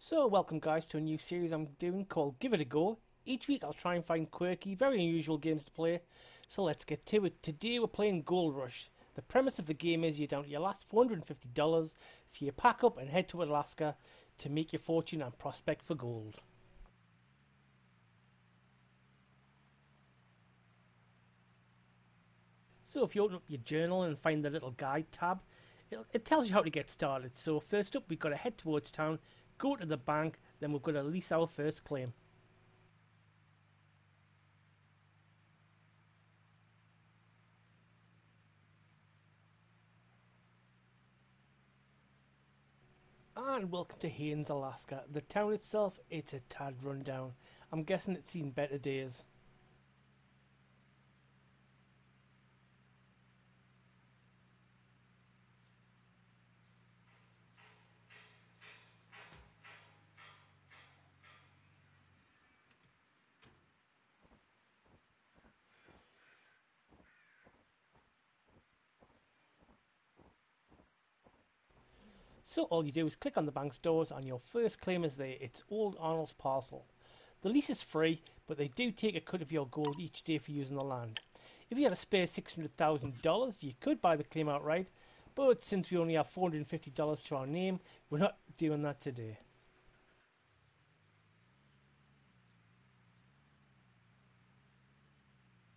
So welcome guys to a new series I'm doing called Give It a Go. Each week I'll try and find quirky, very unusual games to play. So let's get to it. Today we're playing Gold Rush. The premise of the game is you're down to your last $450, so you pack up and head to Alaska to make your fortune and prospect for gold. So if you open up your journal and find the little guide tab, it tells you how to get started. So first up we've got to head towards town, go to the bank, then we've got to lease our first claim. And welcome to Haines, Alaska. The town itself, it's a tad run down. I'm guessing it's seen better days. So all you do is click on the bank's doors and your first claim is there. It's Old Arnold's parcel. The lease is free, but they do take a cut of your gold each day for using the land. If you had a spare $600,000, you could buy the claim outright, but since we only have $450 to our name, we're not doing that today.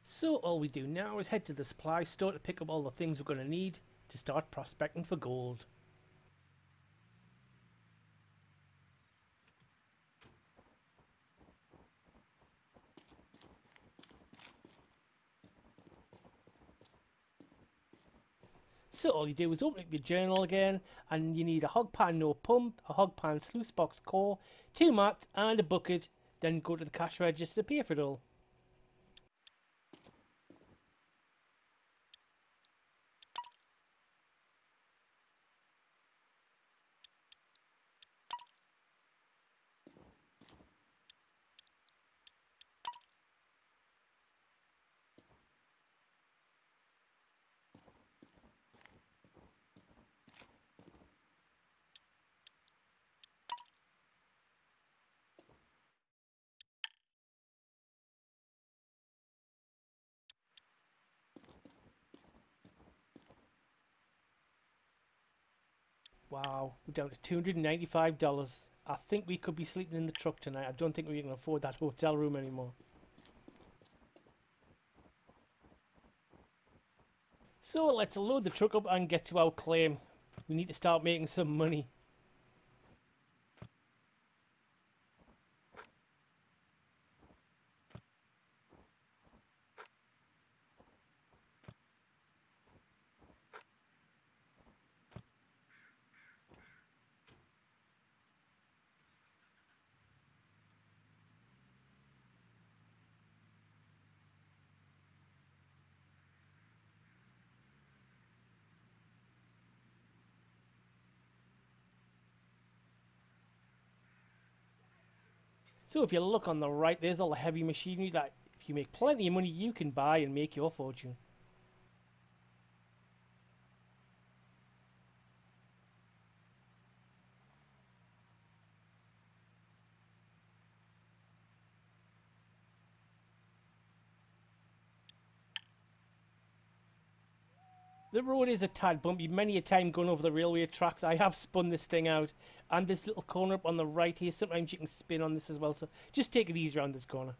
So all we do now is head to the supply store to pick up all the things we're going to need to start prospecting for gold. So all you do is open up your journal again, and you need a hog pan no pump, a hog pan sluice box core, 2 mats and a bucket. Then go to the cash register to pay for it all. Wow, we're down to $295. I think we could be sleeping in the truck tonight. I don't think we can afford that hotel room anymore. So let's load the truck up and get to our claim. We need to start making some money. So if you look on the right, there's all the heavy machinery that if you make plenty of money, you can buy and make your fortune. The road is a tad bumpy. Many a time going over the railway tracks, I have spun this thing out. And this little corner up on the right here, sometimes you can spin on this as well. So just take it easy around this corner.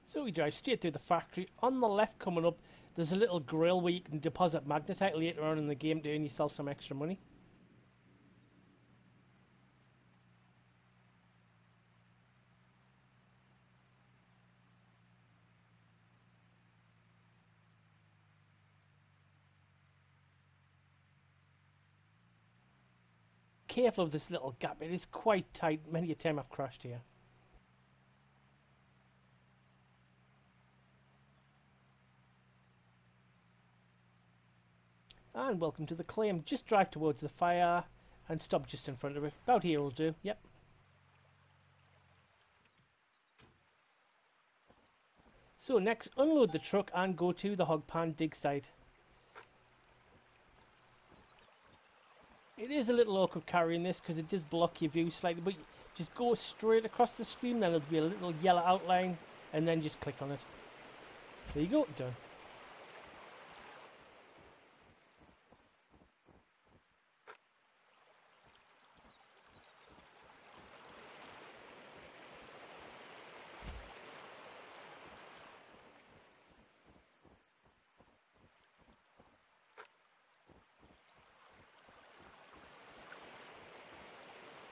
So we drive straight through the factory. On the left coming up, there's a little grill where you can deposit magnetite later on in the game to earn yourself some extra money. Careful of this little gap, it is quite tight. Many a time I've crashed here. And welcome to the claim. Just drive towards the fire and stop just in front of it. About here will do. Yep. So next, unload the truck and go to the hog pan dig site. It is a little awkward carrying this because it does block your view slightly, but just go straight across the screen, then it'll be a little yellow outline, and then just click on it. There you go, done.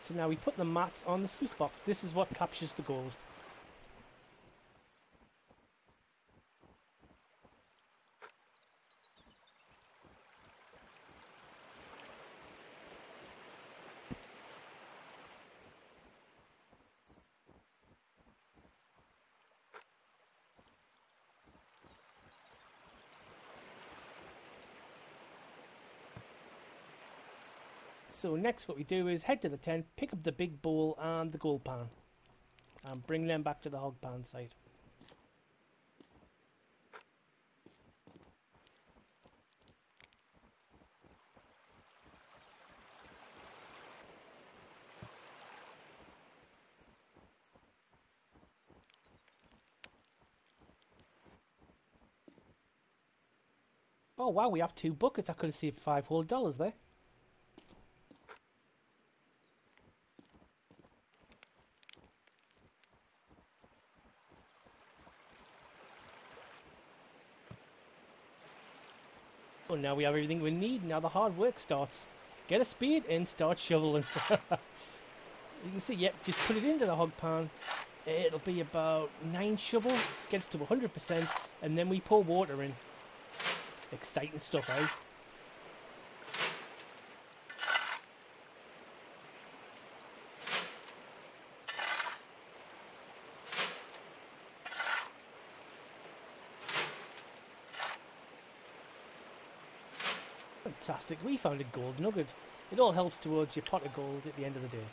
So now we put the mats on the sluice box. This is what captures the gold. So next what we do is head to the tent, pick up the big bowl and the gold pan, and bring them back to the hog pan site. Oh wow, we have 2 buckets. I could have saved $5 whole there. Oh, now we have everything we need. Now the hard work starts. Get a spade and start shoveling. You can see, yep, just put it into the hog pan. It'll be about 9 shovels, gets to 100%, and then we pour water in. Exciting stuff, eh? Fantastic, we found a gold nugget. It all helps towards your pot of gold at the end of the day.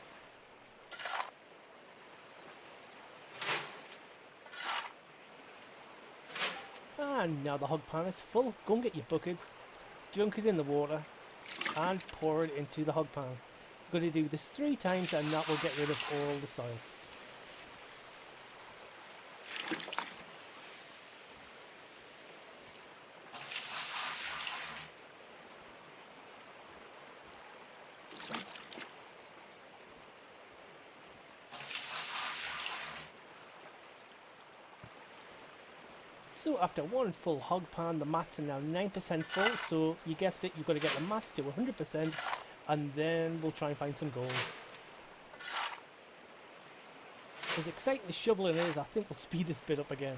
And now the hog pan is full. Go and get your bucket, dunk it in the water, and pour it into the hog pan. You're going to do this 3 times and that will get rid of all the soil. So after 1 full hog pan, the mats are now 9% full, so you guessed it, you've got to get the mats to 100%, and then we'll try and find some gold. As exciting as shoveling is, I think we'll speed this bit up again.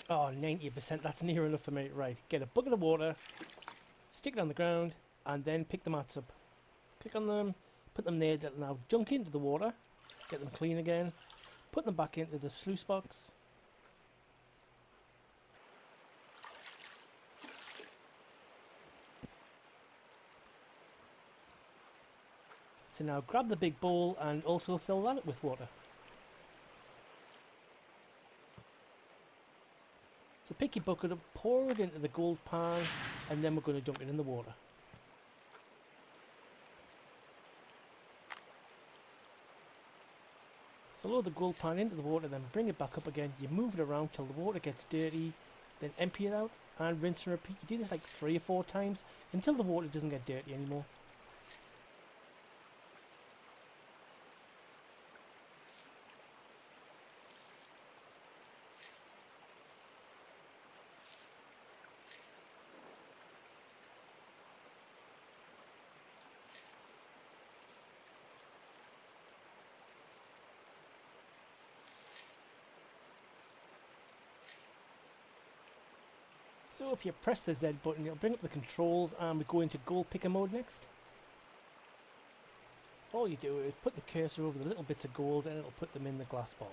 Oh, 90%, that's near enough for me. Right, get a bucket of water, stick it on the ground, and then pick the mats up. Click on them, put them there, they'll now dunk into the water, get them clean again, put them back into the sluice box. So now grab the big bowl and also fill that up with water. So pick your bucket up, pour it into the gold pan, and then we're going to dunk it in the water. So load the gold pan into the water, then bring it back up again. You move it around till the water gets dirty, then empty it out and rinse and repeat. You do this like 3 or 4 times until the water doesn't get dirty anymore. So if you press the Z button, it'll bring up the controls and we go into gold picker mode next. All you do is put the cursor over the little bits of gold and it'll put them in the glass bowl.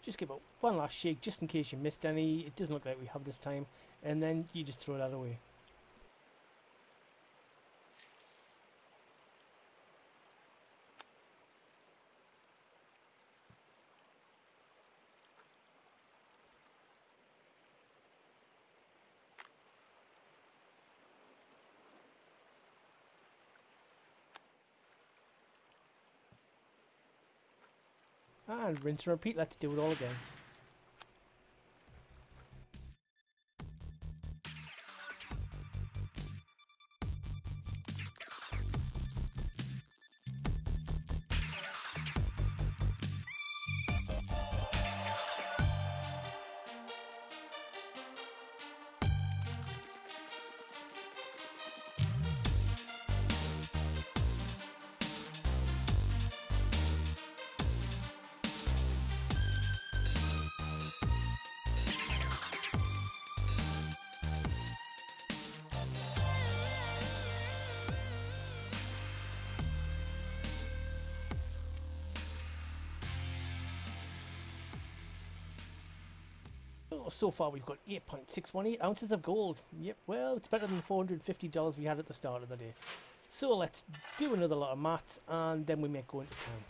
Just give it one last shake just in case you missed any. It doesn't look like we have this time. And then you just throw that away. And rinse and repeat. Let's do it all again. So far we've got 8.618 ounces of gold. Yep, well, it's better than the $450 we had at the start of the day. So let's do another lot of maths and then we may go into town.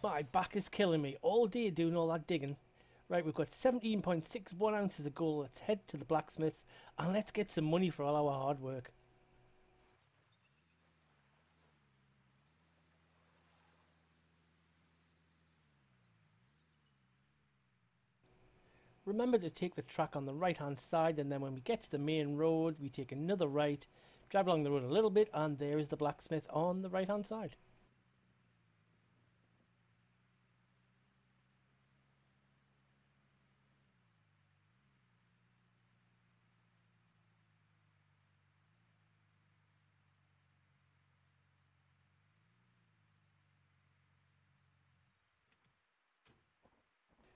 My back is killing me all day doing all that digging. Right, we've got 17.61 ounces of gold. Let's head to the blacksmith's and let's get some money for all our hard work. Remember to take the track on the right hand side, and then when we get to the main road we take another right, drive along the road a little bit, and there is the blacksmith on the right hand side.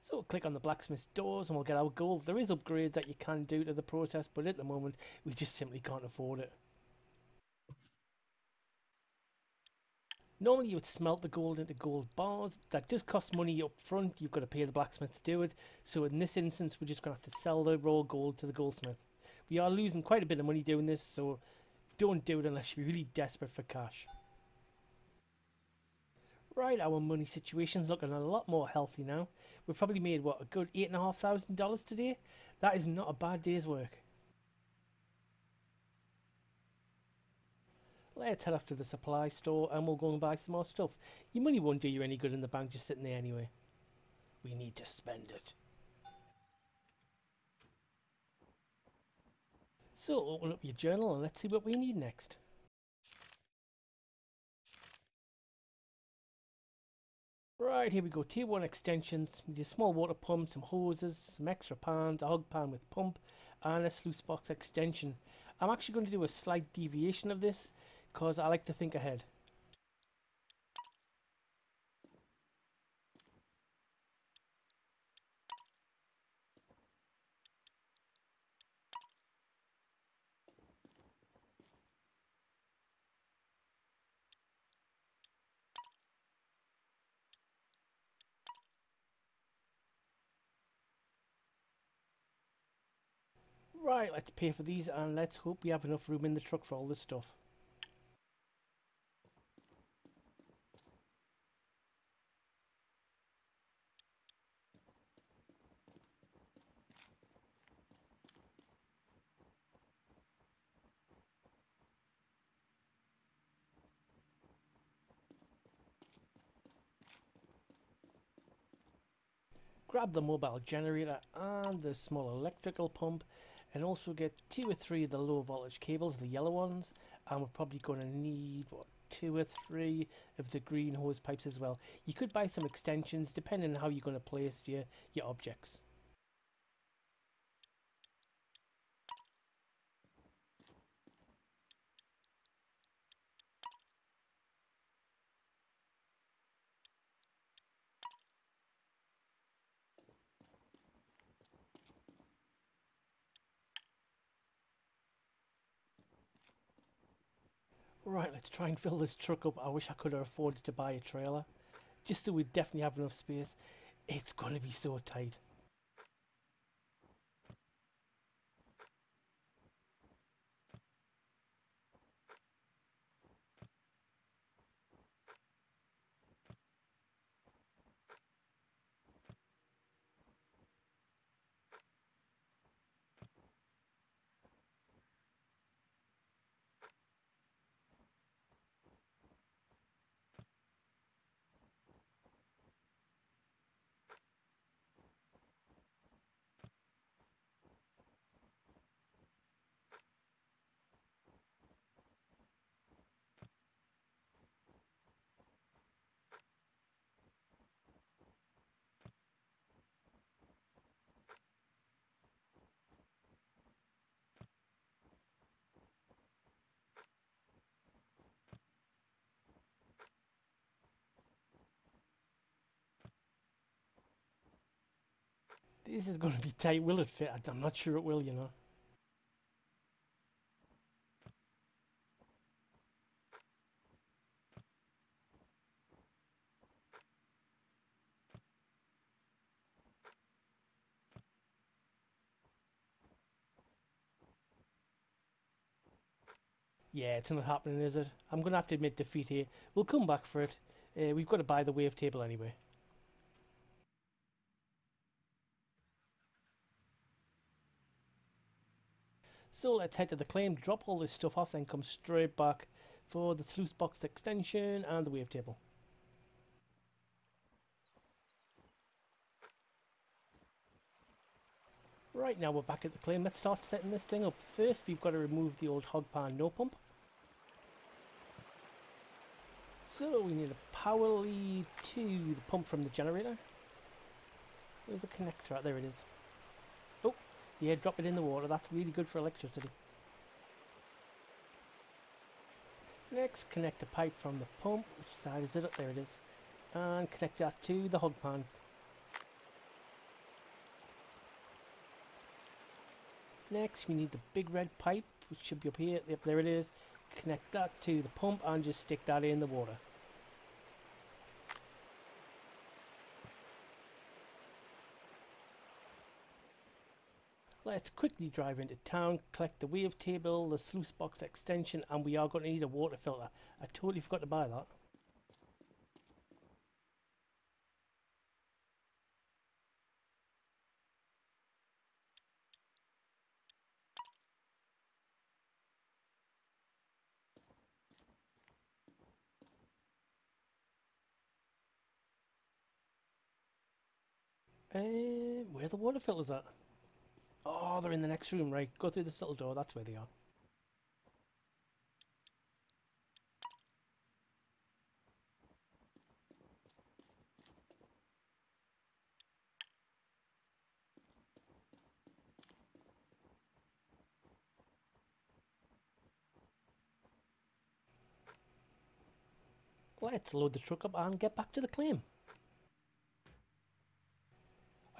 So click on the blacksmith's doors and we'll get our gold. There is upgrades that you can do to the process, but at the moment we just simply can't afford it. Normally you would smelt the gold into gold bars. That does cost money up front. You've got to pay the blacksmith to do it. So in this instance we're just going to have to sell the raw gold to the goldsmith. We are losing quite a bit of money doing this, so don't do it unless you're really desperate for cash. Right, our money situation's looking a lot more healthy now. We've probably made, what, a good $8,500 today? That is not a bad day's work. Let's head off to the supply store and we'll go and buy some more stuff. Your money won't do you any good in the bank just sitting there anyway. We need to spend it. So open up your journal and let's see what we need next. Right, here we go. Tier 1 extensions. We need a small water pump, some hoses, some extra pans, a hog pan with pump, and a sluice box extension. I'm actually going to do a slight deviation of this because I like to think ahead. Right, let's pay for these and let's hope we have enough room in the truck for all this stuff. grab the mobile generator and the small electrical pump, and also get 2 or 3 of the low voltage cables, the yellow ones, and we're probably going to need, what, 2 or 3 of the green hose pipes as well. You could buy some extensions depending on how you're going to place your objects. Right, let's try and fill this truck up. I wish I could have afforded to buy a trailer, just so we'd definitely have enough space. It's going to be so tight. This is going to be tight. Will it fit? I'm not sure it will, you know. Yeah, it's not happening, is it? I'm going to have to admit defeat here. We'll come back for it. We've got to buy the wavetable anyway. So let's head to the claim, drop all this stuff off, then come straight back for the sluice box extension and the wavetable. Right, now we're back at the claim. Let's start setting this thing up. First, we've got to remove the old hog pan no pump. So we need a power lead to the pump from the generator. Where's the connector at? There it is. Oh, yeah, drop it in the water. That's really good for electricity. Next, connect a pipe from the pump. Which side is it? There it is. And connect that to the hog pan. Next, we need the big red pipe, which should be up here. Yep, there it is. Connect that to the pump and just stick that in the water. Let's quickly drive into town, collect the wavetable, the sluice box extension, and we are going to need a water filter. I totally forgot to buy that. Where are the water filters at? Oh, they're in the next room, right. Go through this little door, that's where they are. Let's load the truck up and get back to the claim.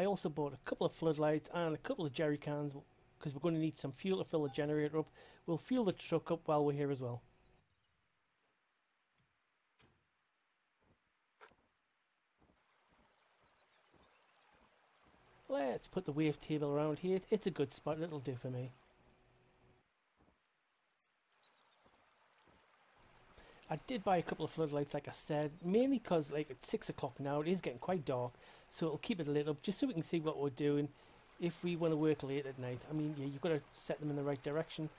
I also bought a couple of floodlights and a couple of jerry cans because we're going to need some fuel to fill the generator up. We'll fuel the truck up while we're here as well. Let's put the wavetable around here. It's a good spot, it'll do for me. I did buy a couple of floodlights, like I said, mainly because like it's 6 o'clock now, it is getting quite dark, so it'll keep it lit up just so we can see what we're doing if we want to work late at night. I mean, yeah, you've got to set them in the right direction.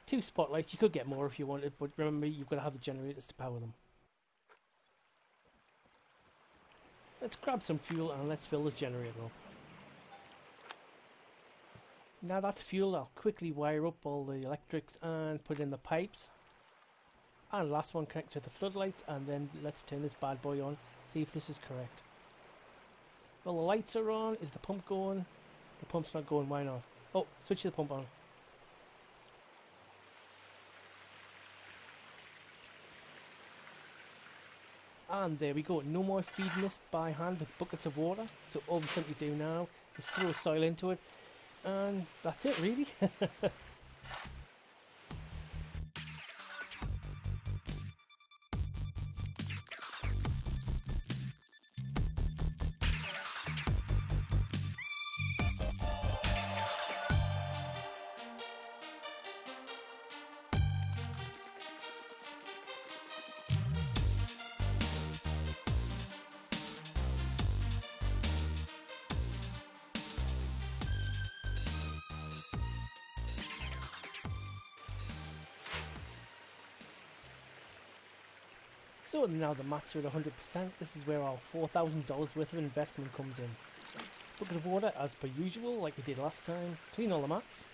2 spotlights, you could get more if you wanted, but remember, you've got to have the generators to power them. Let's grab some fuel and let's fill this generator up. Now that's fuel, I'll quickly wire up all the electrics and put in the pipes. And last one, connect to the floodlights, and then let's turn this bad boy on, see if this is correct. Well, the lights are on. Is the pump going? The pump's not going, why not? Oh, switch the pump on. And there we go, no more feeding this by hand with buckets of water. So all we simply do now is throw soil into it, and that's it really. So now the mats are at 100%, this is where our $4,000 worth of investment comes in. Bucket of water as per usual, like we did last time. Clean all the mats.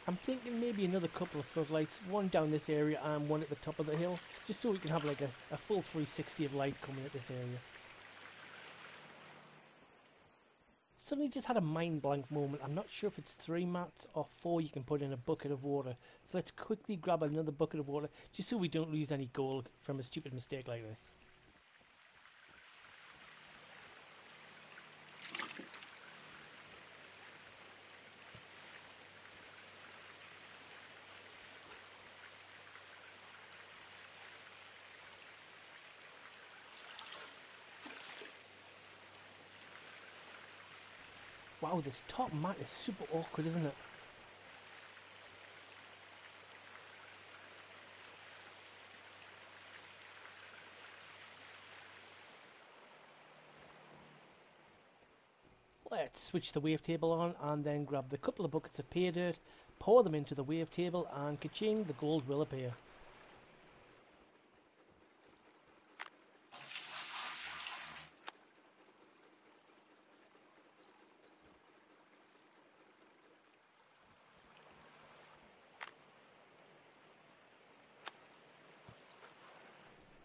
I'm thinking maybe another couple of floodlights, one down this area and one at the top of the hill, just so we can have like a full 360 of light coming at this area. Suddenly just had a mind blank moment. I'm not sure if it's 3 mats or 4 you can put in a bucket of water. So let's quickly grab another bucket of water, just so we don't lose any gold from a stupid mistake like this. Wow, this top mat is super awkward, isn't it? Let's switch the wavetable on and then grab the couple of buckets of pay dirt, pour them into the wavetable, and ka-ching, the gold will appear.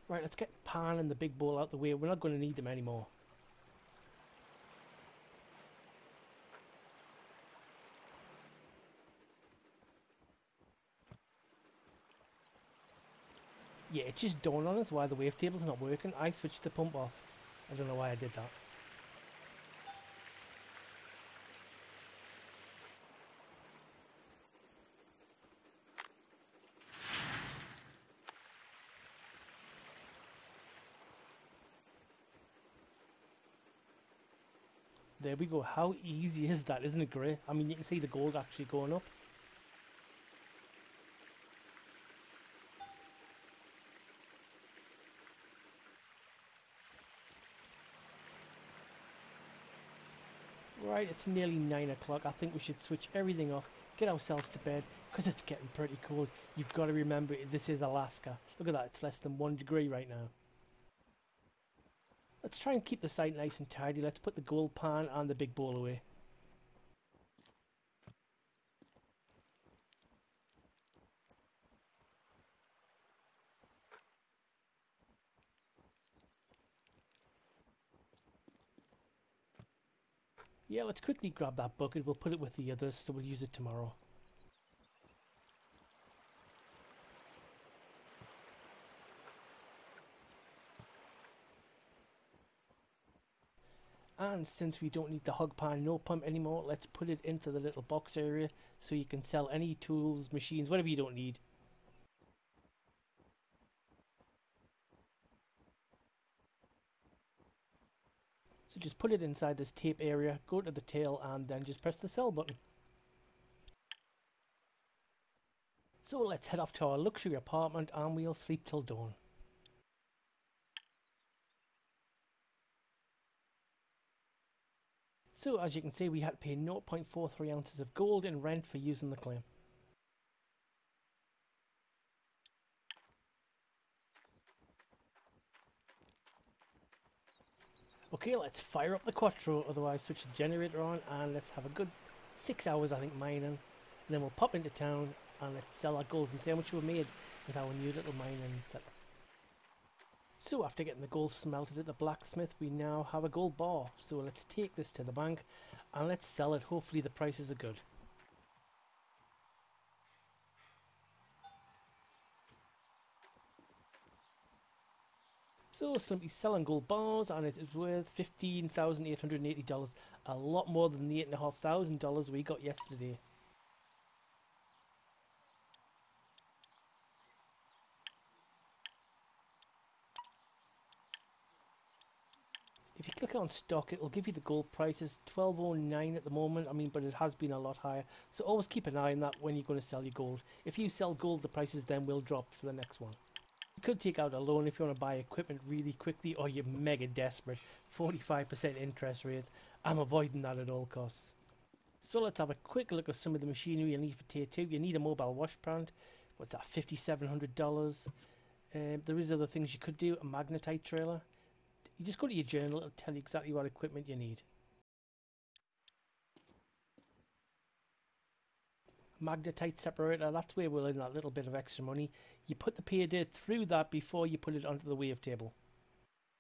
Right, let's get pan and the big bowl out the way. We're not going to need them anymore. Yeah, it just dawned on us why the wavetable's not working. I switched the pump off. I don't know why I did that. There we go. How easy is that? Isn't it great? I mean, you can see the gold actually going up. Right, it's nearly 9 o'clock. I think we should switch everything off, get ourselves to bed, because it's getting pretty cold. You've got to remember, this is Alaska. Look at that, it's less than 1 degree right now. Let's try and keep the site nice and tidy. Let's put the gold pan and the big bowl away. Yeah, let's quickly grab that bucket. We'll put it with the others, so we'll use it tomorrow. And since we don't need the hog pan no pump anymore, let's put it into the little box area so you can sell any tools, machines, whatever you don't need. So just put it inside this tape area, go to the tail, and then just press the sell button. So let's head off to our luxury apartment and we'll sleep till dawn. So as you can see, we had to pay 0.43 ounces of gold in rent for using the claim. Okay, let's fire up the Quattro, otherwise switch the generator on, and let's have a good 6 hours, I think, mining. And then we'll pop into town and let's sell our gold and see how much we made with our new little mining setup. So after getting the gold smelted at the blacksmith, we now have a gold bar. So let's take this to the bank and let's sell it. Hopefully the prices are good. So simply selling gold bars, and it is worth $15,880, a lot more than the $8,500 we got yesterday. If you click on stock, it'll give you the gold prices. 12.09 at the moment, I mean, but it has been a lot higher, so always keep an eye on that when you're going to sell your gold. If you sell gold, the prices then will drop for the next one. You could take out a loan if you want to buy equipment really quickly, or you're mega desperate. 45% interest rates. I'm avoiding that at all costs. So let's have a quick look at some of the machinery you need for tier 2. You need a mobile wash plant. What's that, $5,700? There is other things you could do. A magnetite trailer. You just go to your journal, it'll tell you exactly what equipment you need. Magnetite separator, that's where we'll earn that little bit of extra money. You put the pay date through that before you put it onto the wavetable.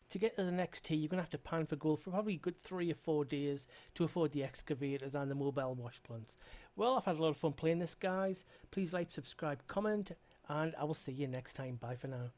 To get to the next tier, you're going to have to pan for gold for probably a good 3 or 4 days to afford the excavators and the mobile wash plants. Well, I've had a lot of fun playing this, guys. Please like, subscribe, comment, and I will see you next time. Bye for now.